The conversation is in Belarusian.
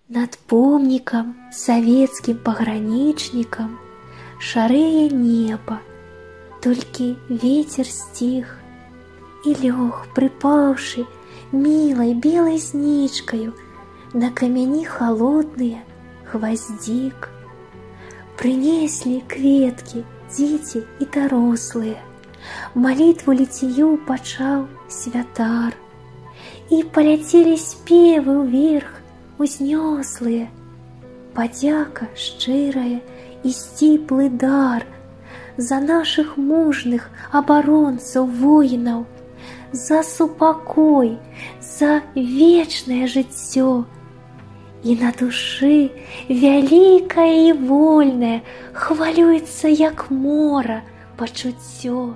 Над помнікам савецкім пагранічнікам шарэе неба, толькі вецер сціх, і лёг, прыпаўшы мілай белай знічкаю на камяні халодныя гваздзік. Прынеслі кветкі дзеці і дарослыя, малітву ліцію пачаў святар, і паляцелі спевы ўверх узнёслыя. Падзяка шчырая і сціплы дар за нашых мужных абаронцаў воінаў, за супакой, за вечнае жыццё. І на душы вялікае і вольнае хвалюецца, як мора, пачуццё.